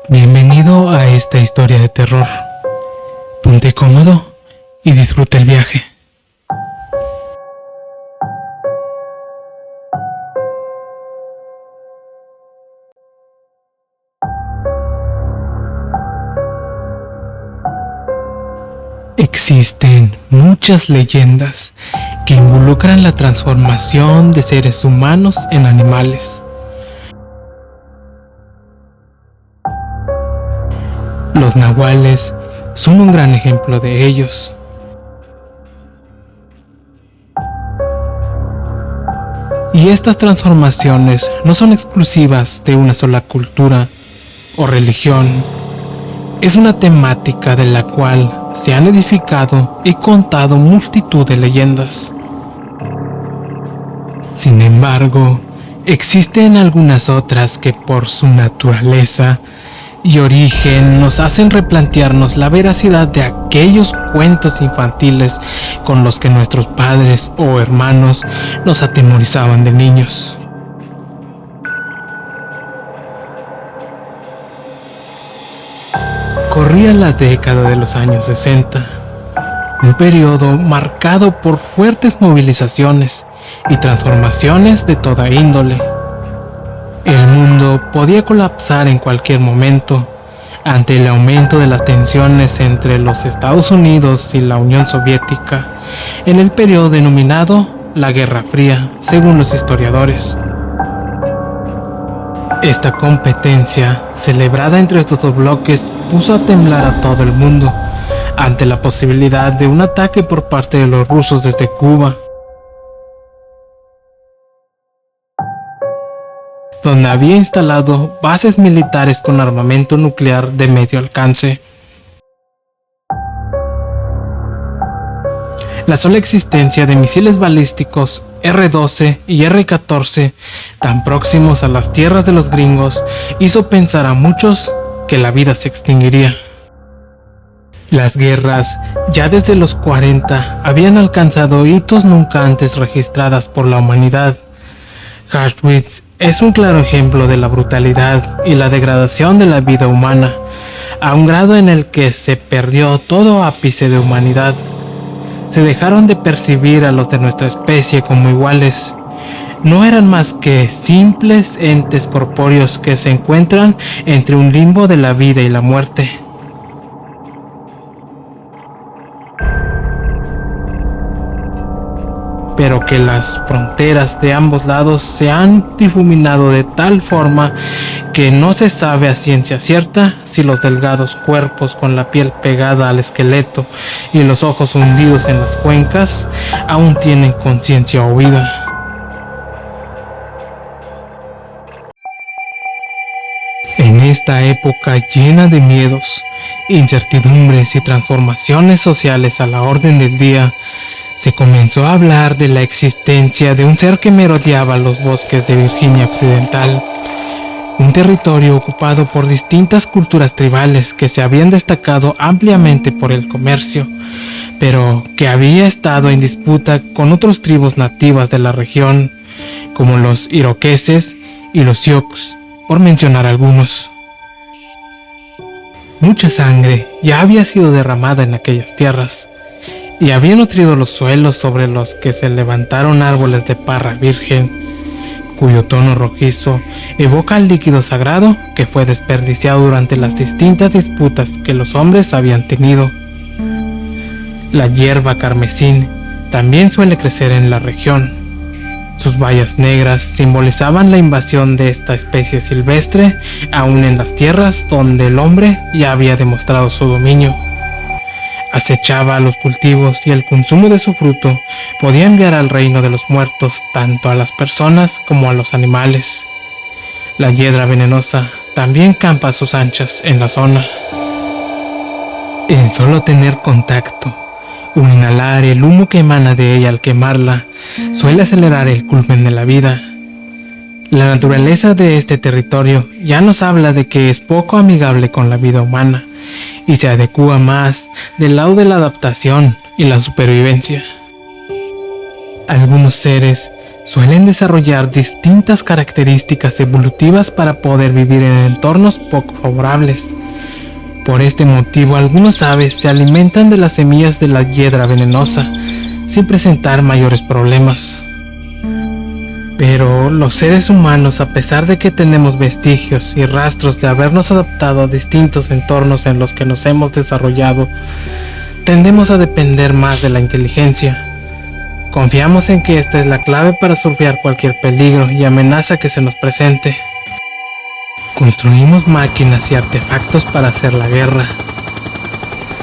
Bienvenido a esta historia de terror. Ponte cómodo y disfruta el viaje. Existen muchas leyendas que involucran la transformación de seres humanos en animales. Los nahuales son un gran ejemplo de ellos. Y estas transformaciones no son exclusivas de una sola cultura o religión. Es una temática de la cual se han edificado y contado multitud de leyendas. Sin embargo, existen algunas otras que por su naturaleza y origen nos hacen replantearnos la veracidad de aquellos cuentos infantiles con los que nuestros padres o hermanos nos atemorizaban de niños. Corría la década de los años 60, un periodo marcado por fuertes movilizaciones y transformaciones de toda índole. El mundo podía colapsar en cualquier momento ante el aumento de las tensiones entre los Estados Unidos y la Unión Soviética en el periodo denominado la Guerra Fría, según los historiadores. Esta competencia, celebrada entre estos dos bloques, puso a temblar a todo el mundo ante la posibilidad de un ataque por parte de los rusos desde Cuba, donde había instalado bases militares con armamento nuclear de medio alcance. La sola existencia de misiles balísticos R-12 y R-14 tan próximos a las tierras de los gringos hizo pensar a muchos que la vida se extinguiría. Las guerras, ya desde los 40, habían alcanzado hitos nunca antes registradas por la humanidad. Auschwitz es un claro ejemplo de la brutalidad y la degradación de la vida humana, a un grado en el que se perdió todo ápice de humanidad. Se dejaron de percibir a los de nuestra especie como iguales. No eran más que simples entes corpóreos que se encuentran entre un limbo de la vida y la muerte. Pero que las fronteras de ambos lados se han difuminado de tal forma que no se sabe a ciencia cierta si los delgados cuerpos con la piel pegada al esqueleto y los ojos hundidos en las cuencas aún tienen conciencia o vida. En esta época llena de miedos, incertidumbres y transformaciones sociales a la orden del día, se comenzó a hablar de la existencia de un ser que merodeaba los bosques de Virginia Occidental, un territorio ocupado por distintas culturas tribales que se habían destacado ampliamente por el comercio, pero que había estado en disputa con otras tribus nativas de la región, como los iroqueses y los sioux, por mencionar algunos. Mucha sangre ya había sido derramada en aquellas tierras, y había nutrido los suelos sobre los que se levantaron árboles de parra virgen, cuyo tono rojizo evoca el líquido sagrado que fue desperdiciado durante las distintas disputas que los hombres habían tenido. La hierba carmesí también suele crecer en la región. Sus bayas negras simbolizaban la invasión de esta especie silvestre, aún en las tierras donde el hombre ya había demostrado su dominio. Acechaba los cultivos y el consumo de su fruto podía enviar al reino de los muertos tanto a las personas como a los animales. La hiedra venenosa también campa a sus anchas en la zona. El solo tener contacto o inhalar el humo que emana de ella al quemarla suele acelerar el culmen de la vida. La naturaleza de este territorio ya nos habla de que es poco amigable con la vida humana y se adecua más del lado de la adaptación y la supervivencia. Algunos seres suelen desarrollar distintas características evolutivas para poder vivir en entornos poco favorables. Por este motivo, algunas aves se alimentan de las semillas de la hiedra venenosa sin presentar mayores problemas. Pero los seres humanos, a pesar de que tenemos vestigios y rastros de habernos adaptado a distintos entornos en los que nos hemos desarrollado, tendemos a depender más de la inteligencia. Confiamos en que esta es la clave para surfear cualquier peligro y amenaza que se nos presente. Construimos máquinas y artefactos para hacer la guerra,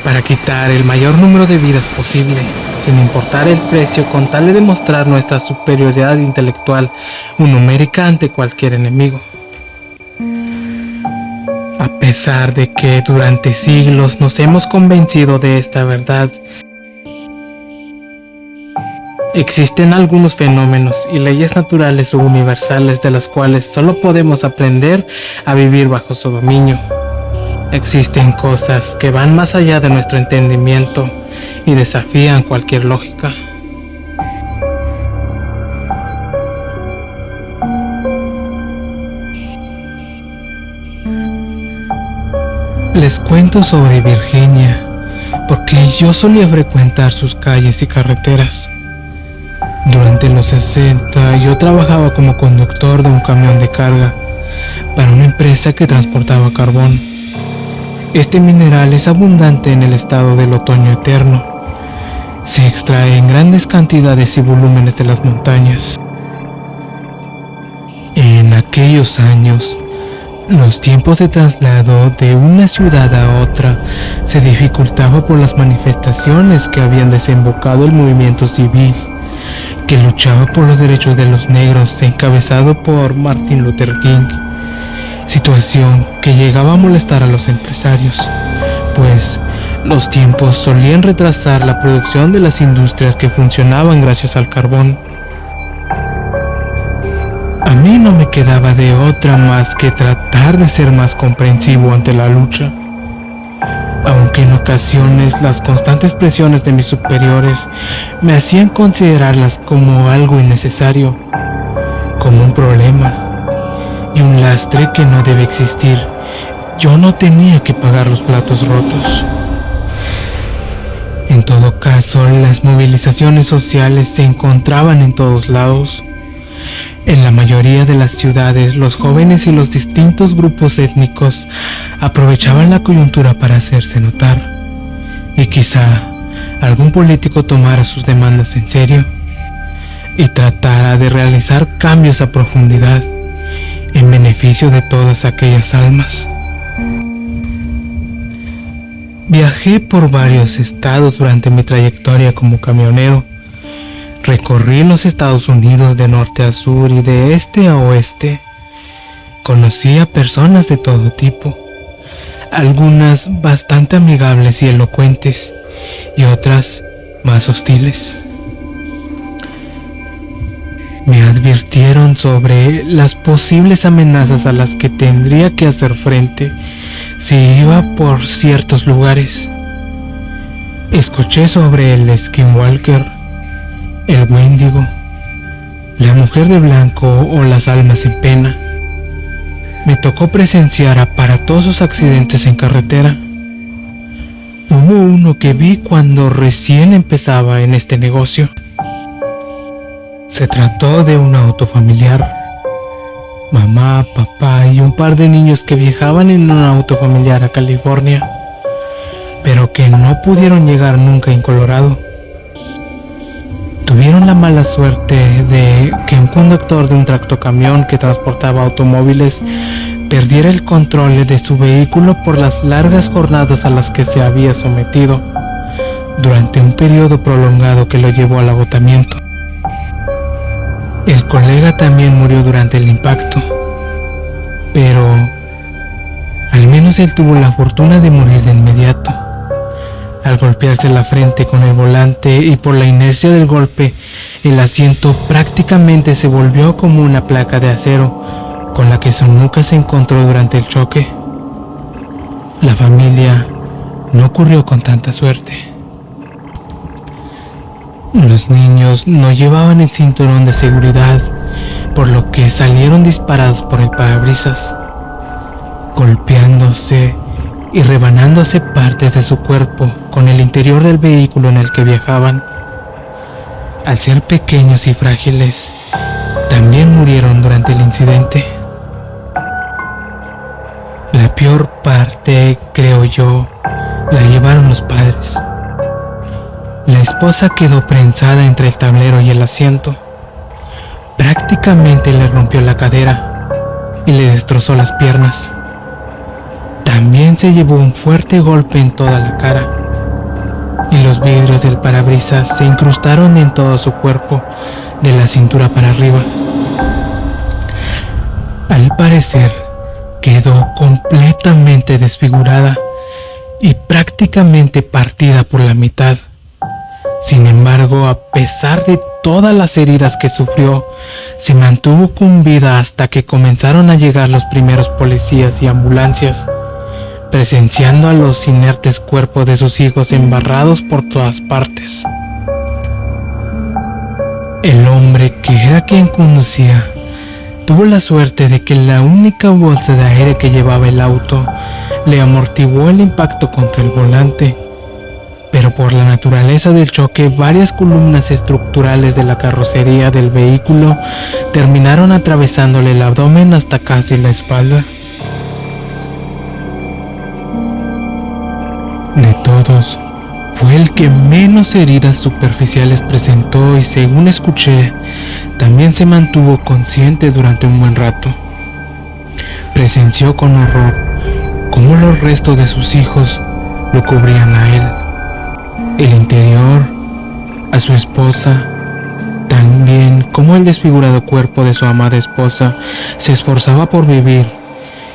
para quitar el mayor número de vidas posible, sin importar el precio, con tal de demostrar nuestra superioridad intelectual o numérica ante cualquier enemigo. A pesar de que durante siglos nos hemos convencido de esta verdad, existen algunos fenómenos y leyes naturales o universales de las cuales solo podemos aprender a vivir bajo su dominio. Existen cosas que van más allá de nuestro entendimiento y desafían cualquier lógica. Les cuento sobre Virginia, porque yo solía frecuentar sus calles y carreteras. Durante los 60 yo trabajaba como conductor de un camión de carga para una empresa que transportaba carbón. Este mineral es abundante en el estado del otoño eterno. Se extrae en grandes cantidades y volúmenes de las montañas. En aquellos años, los tiempos de traslado de una ciudad a otra se dificultaba por las manifestaciones que habían desembocado el movimiento civil que luchaba por los derechos de los negros, encabezado por Martin Luther King, situación que llegaba a molestar a los empresarios, pues los tiempos solían retrasar la producción de las industrias que funcionaban gracias al carbón. A mí no me quedaba de otra más que tratar de ser más comprensivo ante la lucha, aunque en ocasiones las constantes presiones de mis superiores me hacían considerarlas como algo innecesario, como un problema y un lastre que no debe existir. Yo no tenía que pagar los platos rotos. En todo caso, las movilizaciones sociales se encontraban en todos lados. En la mayoría de las ciudades, los jóvenes y los distintos grupos étnicos aprovechaban la coyuntura para hacerse notar, y quizá algún político tomara sus demandas en serio y tratara de realizar cambios a profundidad en beneficio de todas aquellas almas. Viajé por varios estados durante mi trayectoria como camionero. Recorrí los Estados Unidos de norte a sur y de este a oeste. Conocí a personas de todo tipo, algunas bastante amigables y elocuentes, y otras más hostiles. Me advirtieron sobre las posibles amenazas a las que tendría que hacer frente si iba por ciertos lugares. Escuché sobre el skinwalker, el Wendigo, la mujer de blanco o las almas en pena. Me tocó presenciar aparatosos accidentes en carretera. Hubo uno que vi cuando recién empezaba en este negocio. Se trató de un auto familiar. Mamá, papá y un par de niños que viajaban en un auto familiar a California, pero que no pudieron llegar nunca en Colorado. Tuvieron la mala suerte de que un conductor de un tractocamión que transportaba automóviles perdiera el control de su vehículo por las largas jornadas a las que se había sometido, durante un periodo prolongado que lo llevó al agotamiento. El colega también murió durante el impacto, pero al menos él tuvo la fortuna de morir de inmediato. Al golpearse la frente con el volante y por la inercia del golpe, el asiento prácticamente se volvió como una placa de acero con la que su nuca se encontró durante el choque. La familia no ocurrió con tanta suerte. Los niños no llevaban el cinturón de seguridad, por lo que salieron disparados por el parabrisas, golpeándose y rebanándose partes de su cuerpo con el interior del vehículo en el que viajaban. Al ser pequeños y frágiles, también murieron durante el incidente. La peor parte, creo yo, la llevaron los padres. La esposa quedó prensada entre el tablero y el asiento. Prácticamente le rompió la cadera y le destrozó las piernas. También se llevó un fuerte golpe en toda la cara, y los vidrios del parabrisas se incrustaron en todo su cuerpo, de la cintura para arriba. Al parecer, quedó completamente desfigurada y prácticamente partida por la mitad. Sin embargo, a pesar de todas las heridas que sufrió, se mantuvo con vida hasta que comenzaron a llegar los primeros policías y ambulancias, presenciando a los inertes cuerpos de sus hijos embarrados por todas partes. El hombre, que era quien conducía, tuvo la suerte de que la única bolsa de aire que llevaba el auto le amortiguó el impacto contra el volante, pero por la naturaleza del choque, varias columnas estructurales de la carrocería del vehículo terminaron atravesándole el abdomen hasta casi la espalda. De todos, fue el que menos heridas superficiales presentó y, según escuché, también se mantuvo consciente durante un buen rato. Presenció con horror cómo los restos de sus hijos lo cubrían a él, el interior, a su esposa, también como el desfigurado cuerpo de su amada esposa se esforzaba por vivir,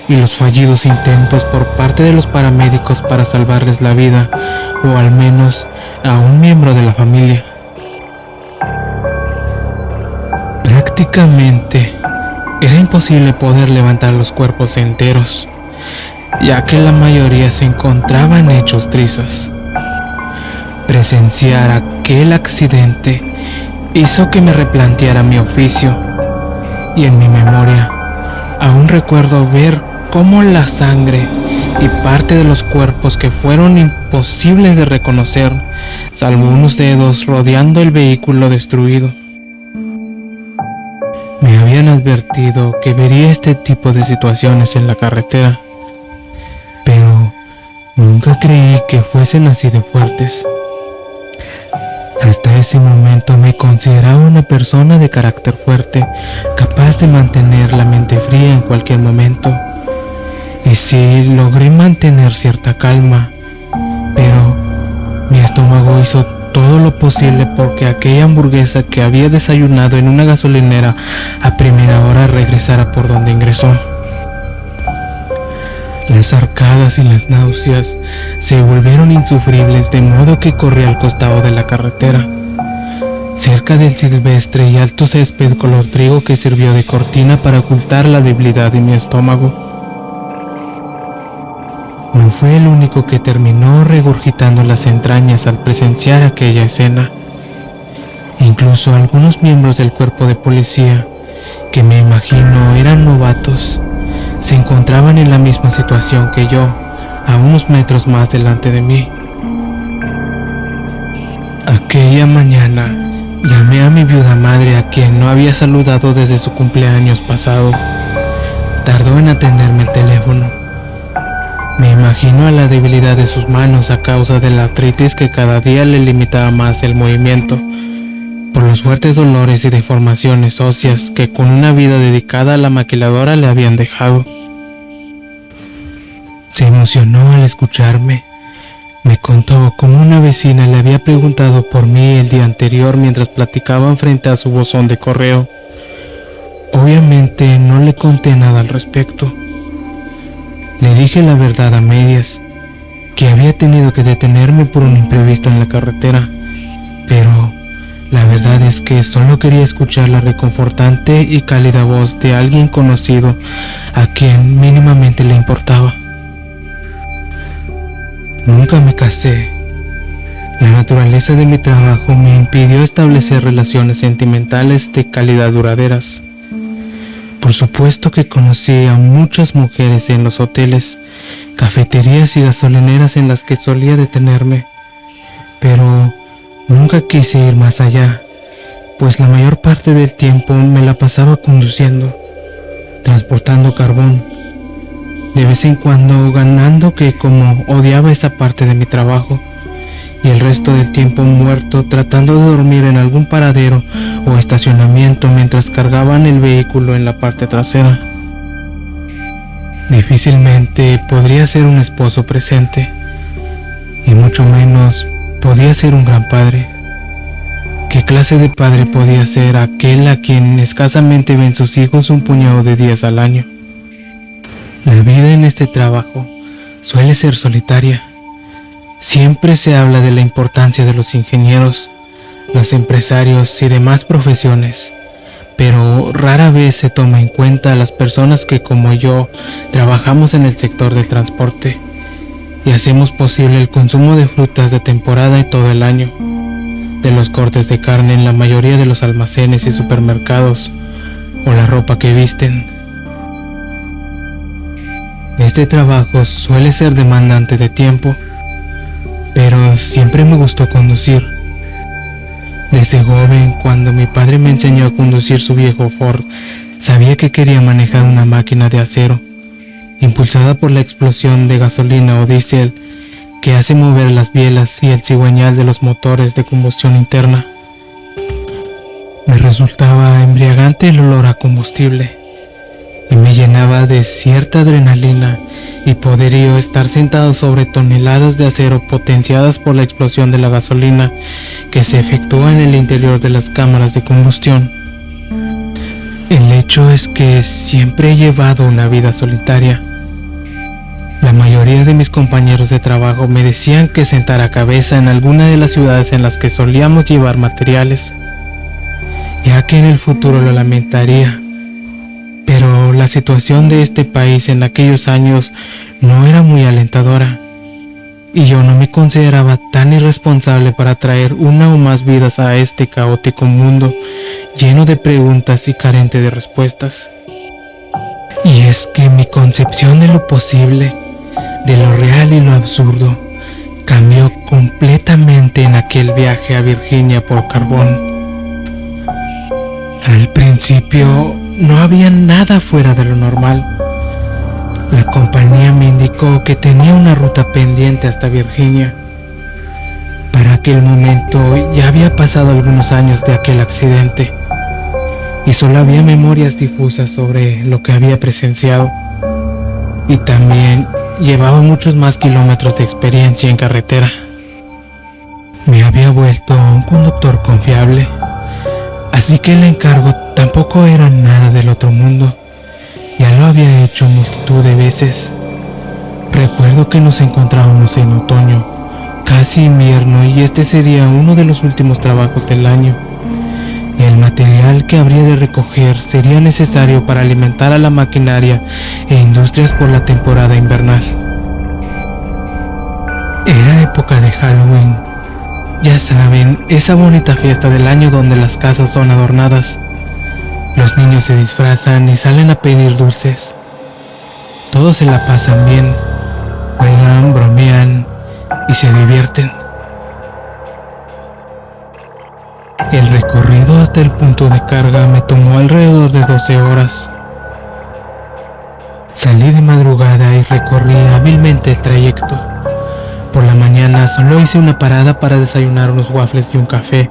y los fallidos intentos por parte de los paramédicos para salvarles la vida, o al menos a un miembro de la familia. Prácticamente era imposible poder levantar los cuerpos enteros, ya que la mayoría se encontraban hechos trizas. Presenciar aquel accidente hizo que me replanteara mi oficio, y en mi memoria aún recuerdo ver cómo la sangre y parte de los cuerpos que fueron imposibles de reconocer, salvo unos dedos rodeando el vehículo destruido. Me habían advertido que vería este tipo de situaciones en la carretera, pero nunca creí que fuesen así de fuertes. Hasta ese momento me consideraba una persona de carácter fuerte, capaz de mantener la mente fría en cualquier momento. Y sí, logré mantener cierta calma, pero mi estómago hizo todo lo posible porque aquella hamburguesa que había desayunado en una gasolinera a primera hora regresara por donde ingresó. Las arcadas y las náuseas se volvieron insufribles, de modo que corrí al costado de la carretera, cerca del silvestre y alto césped color trigo que sirvió de cortina para ocultar la debilidad de mi estómago. No fue el único que terminó regurgitando las entrañas al presenciar aquella escena. Incluso algunos miembros del cuerpo de policía, que me imagino eran novatos, se encontraban en la misma situación que yo, a unos metros más delante de mí. Aquella mañana llamé a mi viuda madre, a quien no había saludado desde su cumpleaños pasado. Tardó en atenderme el teléfono. Me imagino a la debilidad de sus manos a causa de la artritis que cada día le limitaba más el movimiento, por los fuertes dolores y deformaciones óseas que con una vida dedicada a la maquiladora le habían dejado. Se emocionó al escucharme. Me contó cómo una vecina le había preguntado por mí el día anterior mientras platicaban frente a su buzón de correo. Obviamente no le conté nada al respecto. Le dije la verdad a medias, que había tenido que detenerme por un imprevisto en la carretera, pero la verdad es que solo quería escuchar la reconfortante y cálida voz de alguien conocido a quien mínimamente le importaba. Nunca me casé, La naturaleza de mi trabajo me impidió establecer relaciones sentimentales de calidad duraderas. Por supuesto que conocí a muchas mujeres en los hoteles, cafeterías y gasolineras en las que solía detenerme, pero nunca quise ir más allá, pues la mayor parte del tiempo me la pasaba conduciendo, transportando carbón, de vez en cuando ganando que como odiaba esa parte de mi trabajo, y el resto del tiempo muerto tratando de dormir en algún paradero o estacionamiento mientras cargaban el vehículo en la parte trasera. Difícilmente podría ser un esposo presente, y mucho menos podía ser un gran padre. ¿Qué clase de padre podía ser aquel a quien escasamente ven sus hijos un puñado de días al año? La vida en este trabajo suele ser solitaria. Siempre se habla de la importancia de los ingenieros, los empresarios y demás profesiones, pero rara vez se toma en cuenta a las personas que, como yo, trabajamos en el sector del transporte y hacemos posible el consumo de frutas de temporada y todo el año, de los cortes de carne en la mayoría de los almacenes y supermercados, o la ropa que visten. Este trabajo suele ser demandante de tiempo, pero siempre me gustó conducir. Desde joven, cuando mi padre me enseñó a conducir su viejo Ford, sabía que quería manejar una máquina de acero, impulsada por la explosión de gasolina o diésel que hace mover las bielas y el cigüeñal de los motores de combustión interna. Me resultaba embriagante el olor a combustible y me llenaba de cierta adrenalina y poderío estar sentado sobre toneladas de acero potenciadas por la explosión de la gasolina que se efectúa en el interior de las cámaras de combustión. El hecho es que siempre he llevado una vida solitaria. La mayoría de mis compañeros de trabajo me decían que sentara cabeza en alguna de las ciudades en las que solíamos llevar materiales, ya que en el futuro lo lamentaría. Pero la situación de este país en aquellos años no era muy alentadora, y yo no me consideraba tan irresponsable para traer una o más vidas a este caótico mundo lleno de preguntas y carente de respuestas. Y es que mi concepción de lo posible, de lo real y lo absurdo, cambió completamente en aquel viaje a Virginia por carbón. Al principio no había nada fuera de lo normal. La compañía me indicó que tenía una ruta pendiente hasta Virginia. Para aquel momento ya había pasado algunos años de aquel accidente y solo había memorias difusas sobre lo que había presenciado. Y también llevaba muchos más kilómetros de experiencia en carretera. Me había vuelto un conductor confiable, así que el encargo tampoco era nada del otro mundo. Ya lo había hecho multitud de veces. Recuerdo que nos encontrábamos en otoño, casi invierno, y este sería uno de los últimos trabajos del año. El material que habría de recoger sería necesario para alimentar a la maquinaria e industrias por la temporada invernal. Era época de Halloween. Ya saben, esa bonita fiesta del año donde las casas son adornadas. Los niños se disfrazan y salen a pedir dulces. Todos se la pasan bien, juegan, bromean y se divierten. El recorrido hasta el punto de carga me tomó alrededor de 12 horas. Salí de madrugada y recorrí hábilmente el trayecto. Por la mañana solo hice una parada para desayunar unos waffles y un café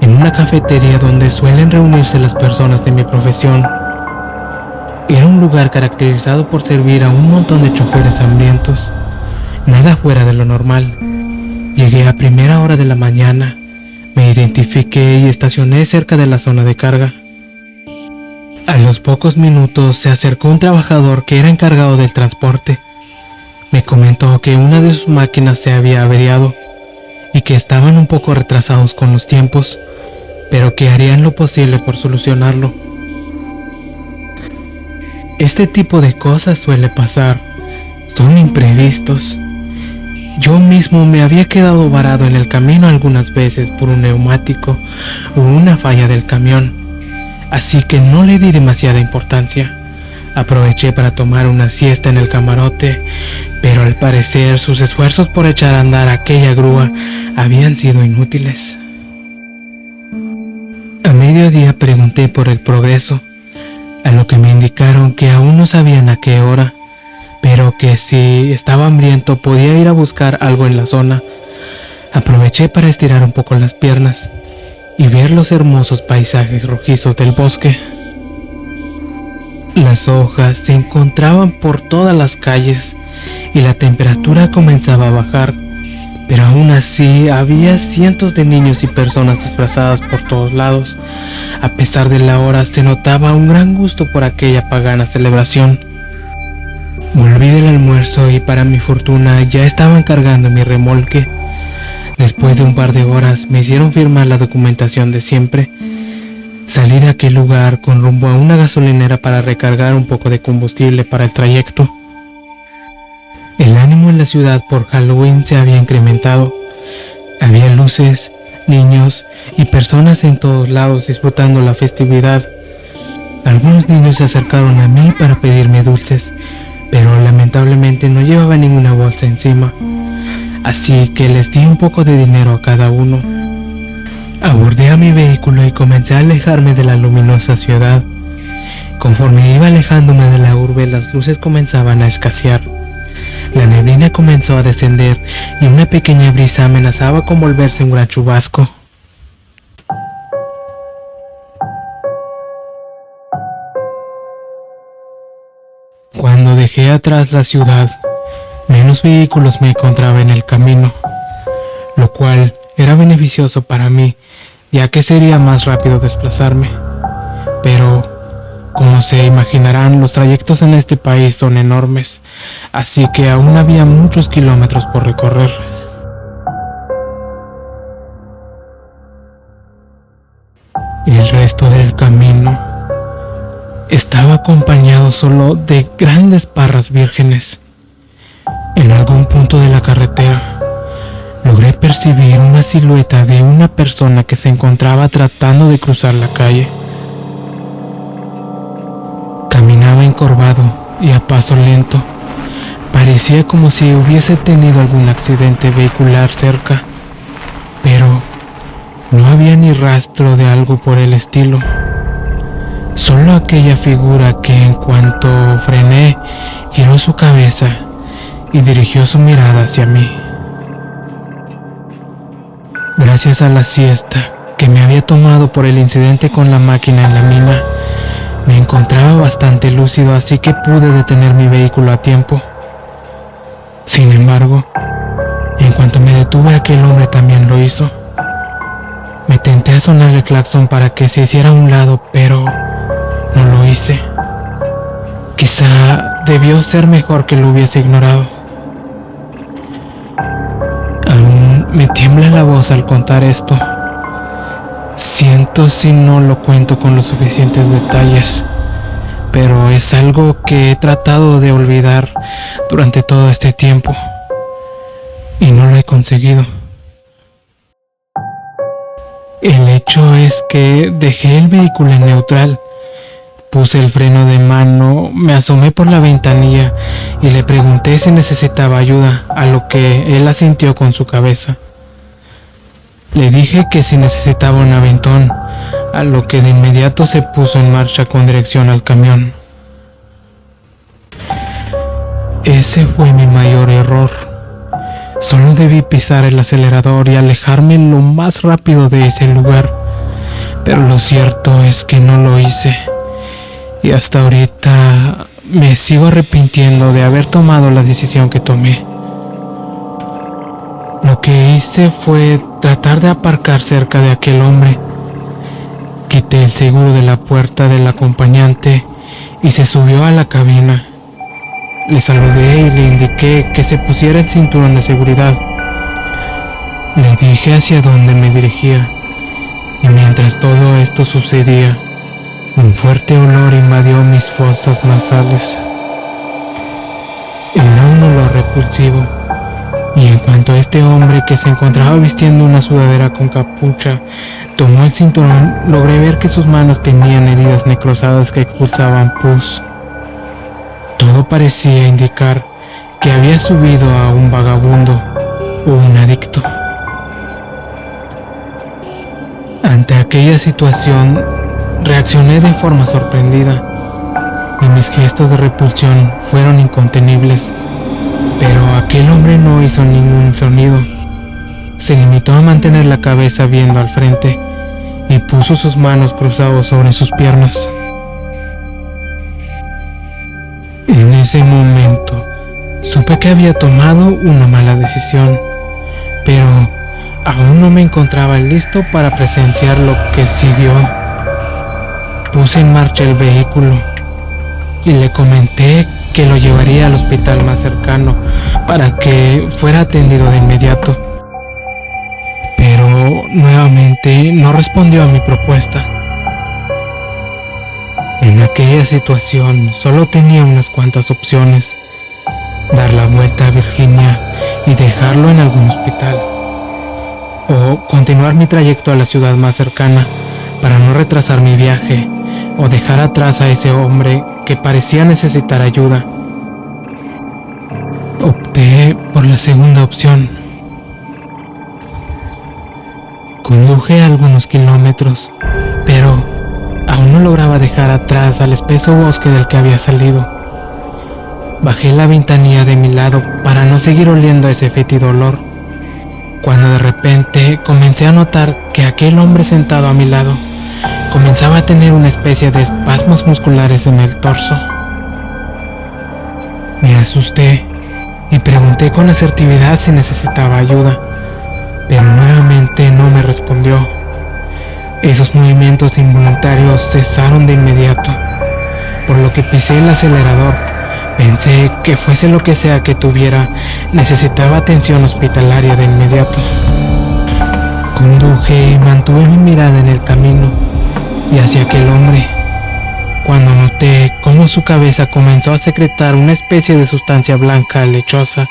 en una cafetería donde suelen reunirse las personas de mi profesión. Era un lugar caracterizado por servir a un montón de choferes hambrientos, nada fuera de lo normal. Llegué a primera hora de la mañana, me identifiqué y estacioné cerca de la zona de carga. A los pocos minutos se acercó un trabajador que era encargado del transporte. Me comentó que una de sus máquinas se había averiado y que estaban un poco retrasados con los tiempos, pero que harían lo posible por solucionarlo. Este tipo de cosas suele pasar, son imprevistos, Yo mismo me había quedado varado en el camino algunas veces por un neumático o una falla del camión, así que no le di demasiada importancia. Aproveché para tomar una siesta en el camarote, pero al parecer sus esfuerzos por echar a andar aquella grúa habían sido inútiles. A mediodía pregunté por el progreso, a lo que me indicaron que aún no sabían a qué hora, pero que si estaba hambriento podía ir a buscar algo en la zona. Aproveché para estirar un poco las piernas y ver los hermosos paisajes rojizos del bosque. Las hojas se encontraban por todas las calles y la temperatura comenzaba a bajar, pero aún así había cientos de niños y personas disfrazadas por todos lados. A pesar de la hora, se notaba un gran gusto por aquella pagana celebración. Volví del almuerzo y para mi fortuna ya estaban cargando mi remolque. Después de un par de horas me hicieron firmar la documentación de siempre. Salí de aquel lugar con rumbo a una gasolinera para recargar un poco de combustible para el trayecto. El ánimo en la ciudad por Halloween se había incrementado. Había luces, niños y personas en todos lados disfrutando la festividad. Algunos niños se acercaron a mí para pedirme dulces, pero lamentablemente no llevaba ninguna bolsa encima, así que les di un poco de dinero a cada uno. Abordé a mi vehículo y comencé a alejarme de la luminosa ciudad. Conforme iba alejándome de la urbe, las luces comenzaban a escasear. La neblina comenzó a descender y una pequeña brisa amenazaba con volverse un gran chubasco. Cuando dejé atrás la ciudad, menos vehículos me encontraba en el camino, lo cual era beneficioso para mí, ya que sería más rápido desplazarme. Pero, como se imaginarán, los trayectos en este país son enormes, así que aún había muchos kilómetros por recorrer. El resto del camino estaba acompañado solo de grandes parras vírgenes. En algún punto de la carretera, logré percibir una silueta de una persona que se encontraba tratando de cruzar la calle. Caminaba encorvado y a paso lento. Parecía como si hubiese tenido algún accidente vehicular cerca, pero no había ni rastro de algo por el estilo. Solo aquella figura que en cuanto frené, giró su cabeza y dirigió su mirada hacia mí. Gracias a la siesta que me había tomado por el incidente con la máquina en la mina, me encontraba bastante lúcido, así que pude detener mi vehículo a tiempo. Sin embargo, en cuanto me detuve, aquel hombre también lo hizo. Me tenté a sonar el claxon para que se hiciera a un lado, pero no lo hice. Quizá debió ser mejor que lo hubiese ignorado. Aún me tiembla la voz al contar esto. Siento si no lo cuento con los suficientes detalles, pero es algo que he tratado de olvidar durante todo este tiempo y no lo he conseguido. El hecho es que dejé el vehículo en neutral, puse el freno de mano, me asomé por la ventanilla y le pregunté si necesitaba ayuda, a lo que él asintió con su cabeza. Le dije que si necesitaba un aventón, a lo que de inmediato se puso en marcha con dirección al camión. Ese fue mi mayor error. Solo debí pisar el acelerador y alejarme lo más rápido de ese lugar, pero lo cierto es que no lo hice. Y hasta ahorita me sigo arrepintiendo de haber tomado la decisión que tomé. Lo que hice fue tratar de aparcar cerca de aquel hombre. Quité el seguro de la puerta del acompañante y se subió a la cabina. Le saludé y le indiqué que se pusiera el cinturón de seguridad. Le dije hacia dónde me dirigía, y mientras todo esto sucedía, un fuerte olor invadió mis fosas nasales. Era un olor repulsivo, Y en cuanto a este hombre, que se encontraba vistiendo una sudadera con capucha, tomó el cinturón, logré ver que sus manos tenían heridas necrosadas que expulsaban pus. Todo parecía indicar que había subido a un vagabundo o un adicto. Ante aquella situación, reaccioné de forma sorprendida y mis gestos de repulsión fueron incontenibles. Pero aquel hombre no hizo ningún sonido. Se limitó a mantener la cabeza viendo al frente y puso sus manos cruzadas sobre sus piernas. En ese momento, supe que había tomado una mala decisión, pero aún no me encontraba listo para presenciar lo que siguió. Puse en marcha el vehículo y le comenté que lo llevaría al hospital más cercano para que fuera atendido de inmediato. Pero nuevamente no respondió a mi propuesta. En aquella situación solo tenía unas cuantas opciones: dar la vuelta a Virginia y dejarlo en algún hospital, o continuar mi trayecto a la ciudad más cercana para no retrasar mi viaje, o dejar atrás a ese hombre que parecía necesitar ayuda. Opté por la segunda opción. Conduje algunos kilómetros, pero aún no lograba dejar atrás al espeso bosque del que había salido. Bajé la ventanilla de mi lado para no seguir oliendo ese fétido olor, cuando de repente comencé a notar que aquel hombre sentado a mi lado comenzaba a tener una especie de espasmos musculares en el torso. Me asusté y pregunté con asertividad si necesitaba ayuda, pero nuevamente no me respondió. Esos movimientos involuntarios cesaron de inmediato, por lo que pisé el acelerador. Pensé que fuese lo que sea que tuviera, necesitaba atención hospitalaria de inmediato. Conduje y mantuve mi mirada en el camino y hacia aquel hombre, cuando noté cómo su cabeza comenzó a secretar una especie de sustancia blanca lechosa,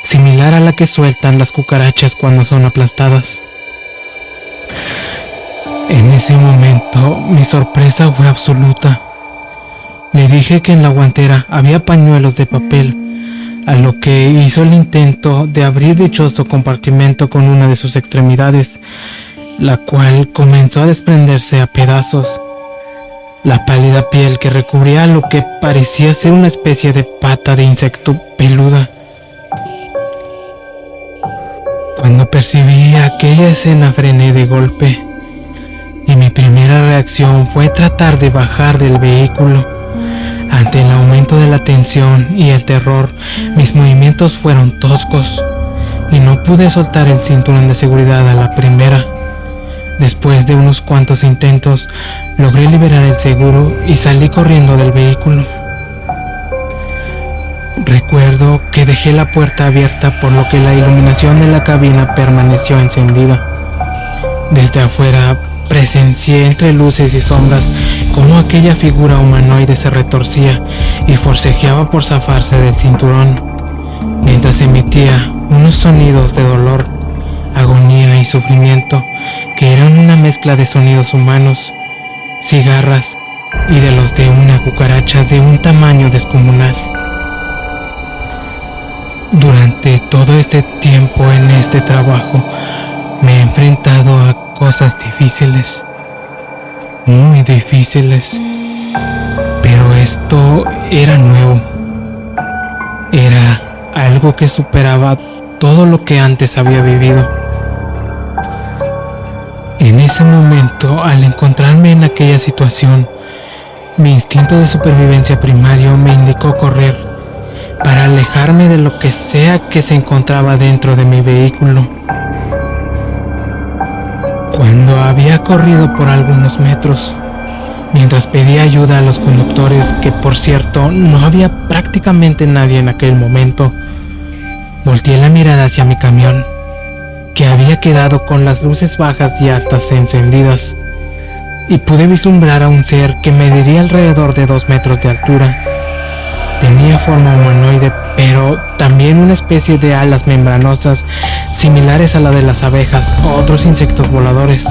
similar a la que sueltan las cucarachas cuando son aplastadas. En ese momento mi sorpresa fue absoluta. Le dije que en la guantera había pañuelos de papel, a lo que hizo el intento de abrir dichoso compartimento con una de sus extremidades, la cual comenzó a desprenderse a pedazos. La pálida piel que recubría lo que parecía ser una especie de pata de insecto peluda. Cuando percibí aquella escena frené de golpe, y mi primera reacción fue tratar de bajar del vehículo. Ante el aumento de la tensión y el terror, mis movimientos fueron toscos y no pude soltar el cinturón de seguridad a la primera. Después de unos cuantos intentos, logré liberar el seguro y salí corriendo del vehículo. Recuerdo que dejé la puerta abierta, por lo que la iluminación de la cabina permaneció encendida. Desde afuera presencié entre luces y sombras cómo aquella figura humanoide se retorcía y forcejeaba por zafarse del cinturón, mientras emitía unos sonidos de dolor, agonía y sufrimiento que eran una mezcla de sonidos humanos, cigarras y de los de una cucaracha de un tamaño descomunal. Durante todo este tiempo en este trabajo me he enfrentado a cosas difíciles, muy difíciles, pero esto era nuevo. Era algo que superaba todo lo que antes había vivido. En ese momento, al encontrarme en aquella situación, mi instinto de supervivencia primario me indicó correr para alejarme de lo que sea que se encontraba dentro de mi vehículo. Cuando había corrido por algunos metros, mientras pedía ayuda a los conductores, que por cierto no había prácticamente nadie en aquel momento, volteé la mirada hacia mi camión, que había quedado con las luces bajas y altas encendidas, y pude vislumbrar a un ser que mediría alrededor de 2 metros de altura. Tenía forma humanoide, pero también también una especie de alas membranosas similares a la de las abejas o otros insectos voladores,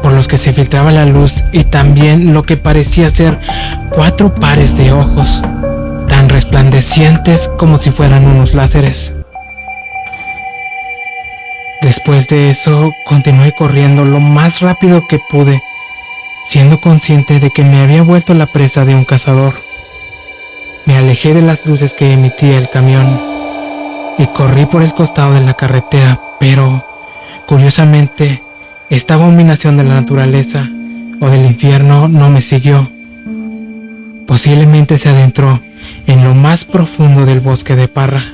por los que se filtraba la luz, y también lo que parecía ser 4 pares de ojos, tan resplandecientes como si fueran unos láseres. Después de eso, continué corriendo lo más rápido que pude, siendo consciente de que me había vuelto la presa de un cazador. Me alejé de las luces que emitía el camión y corrí por el costado de la carretera, pero, curiosamente, esta abominación de la naturaleza o del infierno no me siguió. Posiblemente se adentró en lo más profundo del bosque de Parra.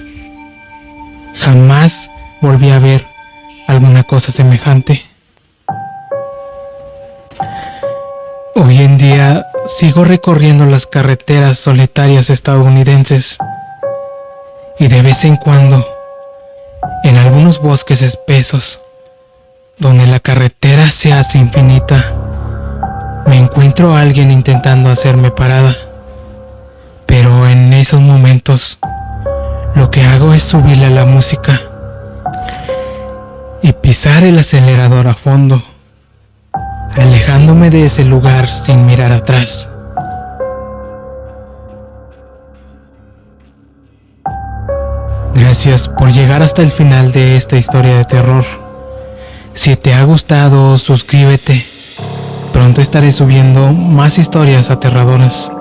Jamás volví a ver alguna cosa semejante. Hoy en día sigo recorriendo las carreteras solitarias estadounidenses y de vez en cuando, en algunos bosques espesos, donde la carretera se hace infinita, me encuentro a alguien intentando hacerme parada. Pero en esos momentos, lo que hago es subirle a la música y pisar el acelerador a fondo, alejándome de ese lugar sin mirar atrás. Gracias por llegar hasta el final de esta historia de terror. Si te ha gustado, suscríbete. Pronto estaré subiendo más historias aterradoras.